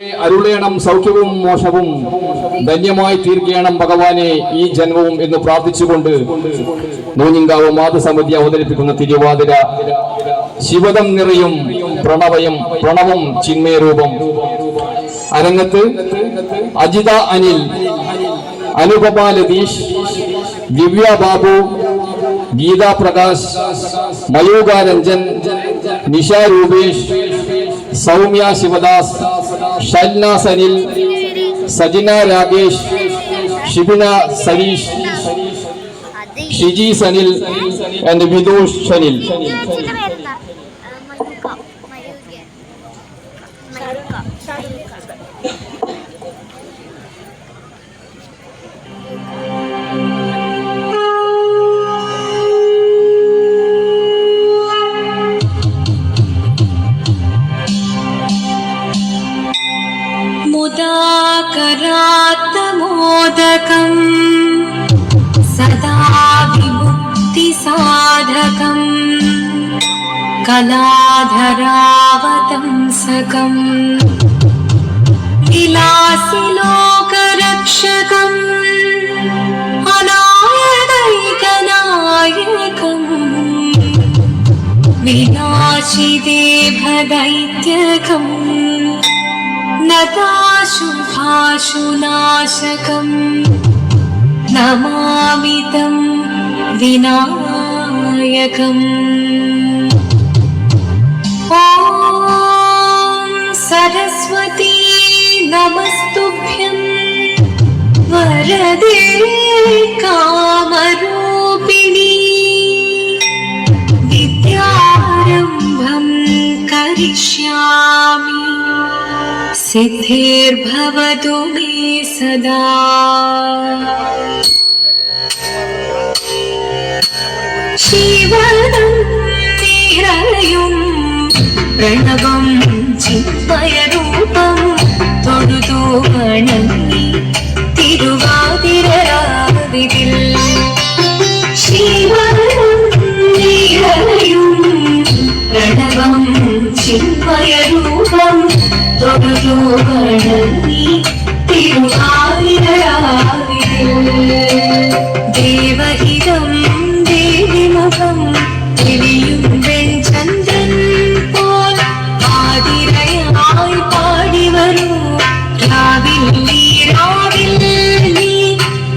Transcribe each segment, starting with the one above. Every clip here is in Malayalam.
അരുളേണം സൗഖ്യവും മോക്ഷവും ധന്യമായി തീർക്കണം ഭഗവാനെ ഈ ജന്മവും എന്ന് പ്രാർത്ഥിച്ചുകൊണ്ട് നൂഞ്ഞിങ്കാവ് മാതൃസമിതി അവതരിപ്പിക്കുന്ന തിരുവാതിര ശിവദം നിറയും പ്രണവം ചിന്മയരൂപം. അരങ്ങത്ത് അജിത അനിൽ, അനുപമ ലതീഷ്, ദിവ്യ ബാബു, ഗീതാ പ്രകാശ്, മയൂക രഞ്ജൻ, നിഷ രൂപേഷ്, സൗമ്യ ശിവദാസ്, ഷൽന സനിൽ, സജിന രാഗേഷ്, ഷിബിന സരീഷ്, ഷിജി സനിൽ ആൻഡ് വിദോഷ് സനിൽ. करात्मोदकम् सदा विमुक्तिसाधकम् कलाधरावतंसकम् विलासिलोकरक्षकम् अनायदैकनायकम् विनाशिदेभदैत्यकम् नताशुभाशुनाशकम् नमामि तं विनायकम्. ॐ सरस्वती नमस्तुभ्यं वरदे कामरूपिणी विद्यारम्भं करिष्यामि सिद्धिर्भवतु मे सदा. शिवदं निरयुं प्रणवं चिन्मयरूपं തൊഴുതു വണങ്ങി തിരുവാതിരരാവിതിൽ. ശിവദം നിരയും പ്രണവം ചിന്മയരൂപം തൊഴുതു വണങ്ങി തിരുവാതിരരാവിതിൽ. ദേവഹിതം ദേവിമുഖം തെളിയും വെൺചന്ദ്രൻ പോൽ ആതിരയായി പാടിവരൂ രാവിൽ നീ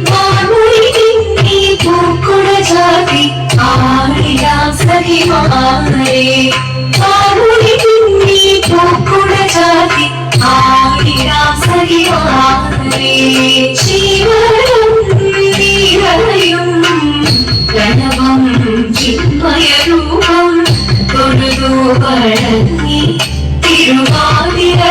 വാമൊഴിഞ്ഞി പൂക്കുട ചാതി ആടിയാം സഖിമാരേ. വാമൊഴിഞ്ഞി പൂക്കുട ചാതി ആടിയാം സഖിമാരേ. ശിവദം നിറയും പ്രണവം ചിന്മയരൂപം തൊഴുതു വണങ്ങി തിരുവാതിരയാവിതിൽ.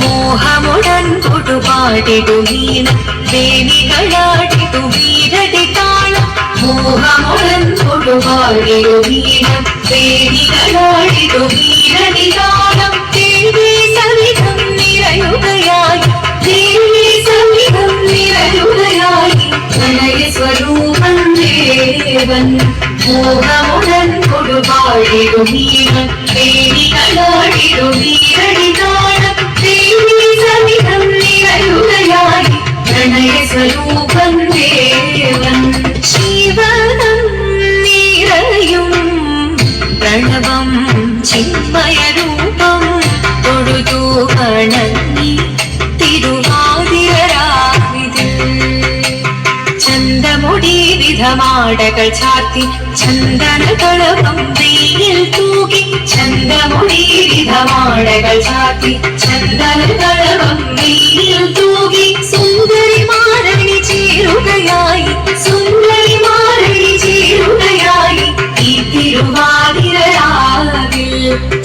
മോഹമുടൻ കൊടുപാടിടു വീണ ദേവികളാടിടു വീരടി താളം. മോഹമുടൻ കൊടുപാടിടു വീണ ദേവികളാടിടു വീരടി താളം. ദേവി സവിധം നിറയുകയായി, ദേവി സവിധം നിറയുകയായി പ്രണയ സ്വരൂപൻ ദേവൻ. മോഹമുടൻ കൊടുപാടിടു വീണ ദേവികളാടിടു വീരടി താളം. ദേവി സവിധം നിറയുകയായി പ്രണയ സ്വരൂപൻ ദേവൻ. ശിവദം നിറയും പ്രണവം ചിന്മയരൂപം തൊഴുതു വണങ്ങി തിരുവാതിരരാവിതിൽ. ചന്തമുടി വിധമാടകൾ ചാർത്തി ചന്ദനകളഭം വെയിൽ തൂകി. ചന്തമുടി വിധമാടകൾ ചാർത്തി ചന്ദനകളഭം വെയിൽ തൂകി. സുന്ദരിമാരണി ചേരുകയായി, സുന്ദരിമാരണി ചേരുകയായി ഈ തിരുവാതിരരാവിൽ.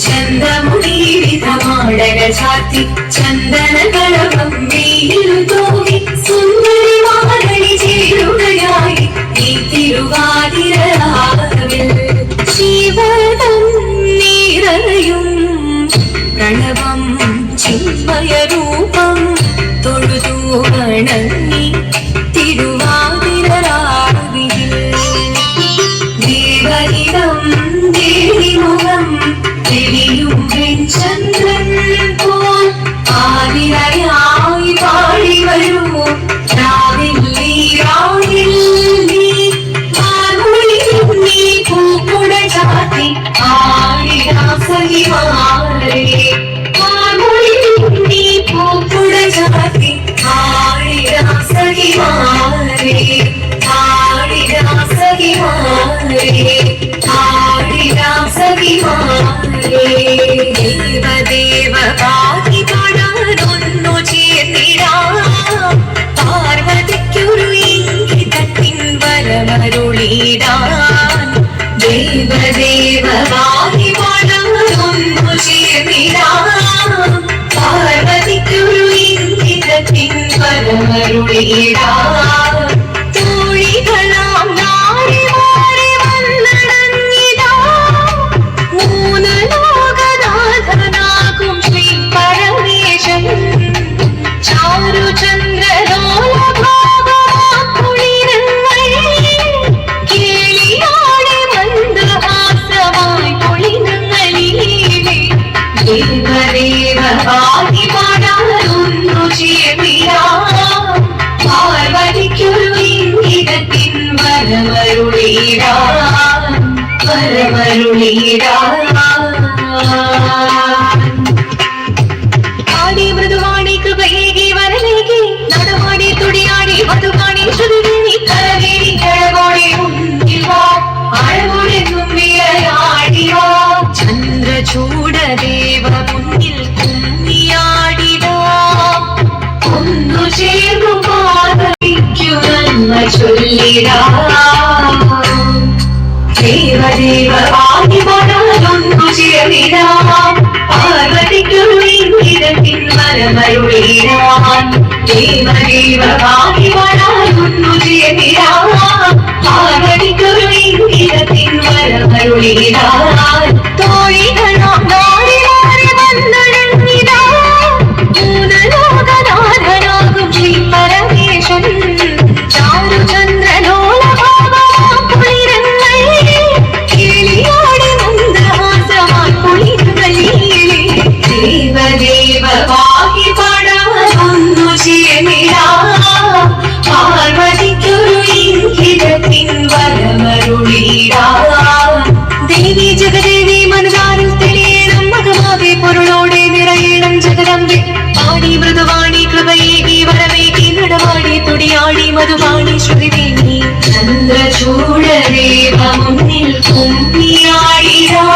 ചന്തമുടി വിധമാടകൾ ചാർത്തി ചന്ദനകളഭം വെയിൽ തൂകി. സുന്ദരിമാരണി ചേരുകയായി ഈ തിരുവാതിരരാവിൽ. ശിവദം നിറയും പ്രണവം ചിന്മയരൂപം തൊഴുതു വണങ്ങി തിരുവാതിരരാവിൽ. ദേവഹിതം ദേവിമുഖം തെളിയും വെൺചന്ദ്രൻ വരമരുളിയിടാം തോഴികളാം നാരി മാറി വന്നടങ്ങിടാ മൂന്ന് ലോകനാഥനാകും ശ്രീ പരമേശൻ ചാരുചന്ദ്രലോലഭാവമാക്കുളിരങ്ങൾ കേളിയാടി മന്ദഹാസമായി കുളിരങ്ങളിലേ ദേവദേവവാദി പാടാനൊന്നു ചേർന്നിടാം പാർവതിക്കൊരു ഇംഗിതത്തിൻ വരമരുളിയിടാം ആടി മൃദുവാണി കൃപയേകി വരലേകി നടമാടി തുടിയാടി മധുകാണി ശ്രുതി കരവേടി കഴകോടെ മുന്നിൽ വാ അഴകോടെ തുമ്പിയാടി വാ ചന്ദ്രചൂടദേവ മുന്നിൽ കുമ്മിയാടിടാ ഒന്നു ചേർന്നു പാദവിക്കു നന്മ ചൊല്ലിടാം ദേവദേവവാദി പാടാനൊന്നു ചേർന്നിടാം പാർവതിക്കൊരു ഇംഗിതത്തിൻ വരമരുളിയിടാം ദേവദേവവാദി പാടാനൊന്നു ചേർന്നിടാം പാർവതിക്കൊരു ഇംഗിതത്തിൻ വരമരുളിയിടാം തോഴികളാം നാരി മാറി വന്നടങ്ങിടാ മൂന്ന് ലോകനാഥനാകും ശ്രീ പരമേശൻ ചാരുചന്ദ്രലോലഭാവമാം കുളിരങ്ങൾ കേളിയാടി മന്ദഹാസമായി കുളിരങ്ങളിലേ ദേവദേവവാദി പാടാനൊന്നു ചേർന്നിടാം പാർവതിക്കൊരു ഇംഗിതത്തിൻ വരമരുളിയിടാം ദേവി ജഗദേവി മനതാരിൽ തെളിയണം മകമാവേ പൊരുളോടെ നിറയണം ജഗദമ്പേ ആടി മൃദുവാണി കൃപയേകി വരവേകി നടവാടി തുടിയാടി മധുവാണി ശ്രുതിവേണി ചന്ദ്രചൂടദേവ മുന്നിൽ കുമ്പിയാടിടാം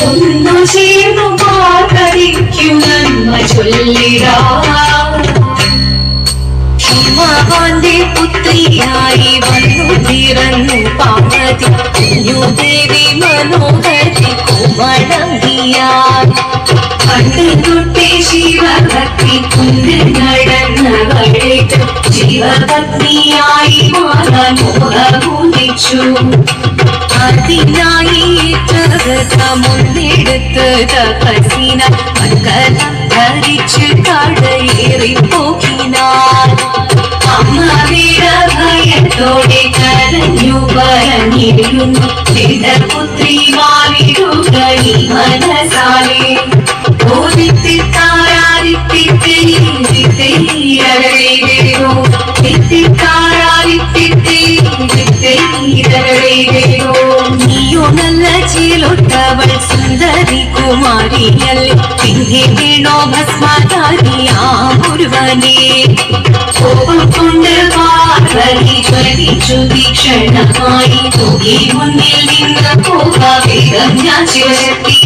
ഒന്നു ചേർന്നു പാർവതിക്കു നന്മ ചൊല്ലിടാം ഹിമവാന്റെ പുത്രിയായി വന്നു പിറന്നു പാർവതി കുഞ്ഞുദേവി മനോഹരി കുമളങ്ങിയാൽ പണ്ട് തൊട്ടേ ശിവഭക്തി കൊണ്ട് നടന്നവളേക്ക് ശിവഭക്തിയായി മാറാൻ മോഹമൂലിച്ചു അതിനായി മുന്നെടുത്ത് തപസിന മകരം ധരിച്ച് കടയേറി പോകിനാൾ അമ്മ വീരഭയത്തോടെ കരഞ്ഞു പറഞ്ഞിരുന്നു പുത്രി മാറിടുകണി മനസാലെ നീയോ നല്ല ചീലൊട്ടവൾ സുന്ദരി കുമാരിയല്ലേ പിന്നെ വീണോ ഭസ്മധാരിയാമൊരുവനെ കോപം കൊണ്ട് പാർവതി ജ്വലിച്ചു വീക്ഷണമായി തോകി മുന്നിൽ നിന്ന് പോകാവേഗം ഞാൻ ശിവശക്തി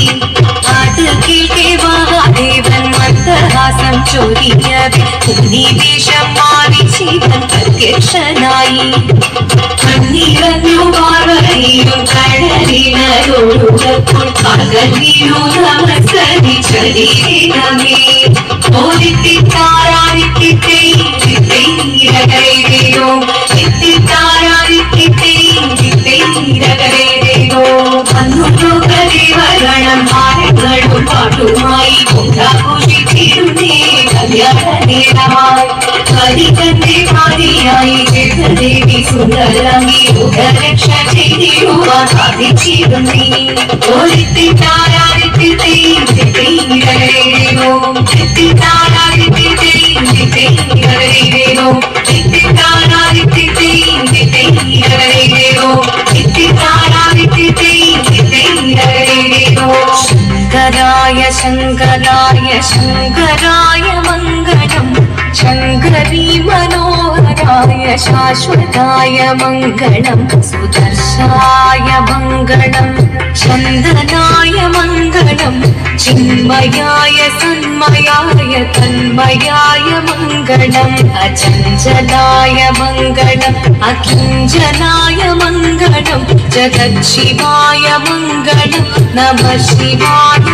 അത് കേൾക്കെ മഹാദേവൻ മന്ദഹാസം ചൊരിയവേ ഉന്നിവേഷം മാറി ശിവൻ പ്രത്യക്ഷനായി കണ്ണീരഞ്ഞു പാർവതിയും കടലിനോടുകപ്പോൾ പകൽ വീണു നമസ്കരിച്ചരീരമേ ഓദിത്തിത്താരാദിത്തിത്തൈരകരേരോ എത്തിത്താരാദിത്തിത്തൈരകരേരോ അന്നുലോകദേവഗണം ഭാരങ്ങളും പാട്ടുമായി കൊണ്ടാഘോഷിച്ചിരുന്നേ കല്യാണനേരമായി ഹരികന്റെ ഭാര്യയായി ജഗദേവി സുന്ദരമേ മുഖരക്ഷ ചെയ്തിടുവാൻ സാധിച്ചിരുന്നേ ഓദിത്തിത്താരാദിത്തിത്തൈരകരേരോ എത്തിത്താരാദിത്തിത്തൈരകരേരോ ശങ്കരായ ശങ്കരായ ശങ്കരായ മംഗളം ശങ്കരീ മനോഹരായ ശാശ്വതായ മംഗളം സുദർശായ മംഗളം ചന്ദനായ മംഗളം ചിന്മയായ സന്മയായ തന്മയായ മംഗളം അചഞ്ചലായ മംഗളം അകിഞ്ചനായ മംഗളം ജഗത് ശിവായ മംഗളം നമഃ ശിവായ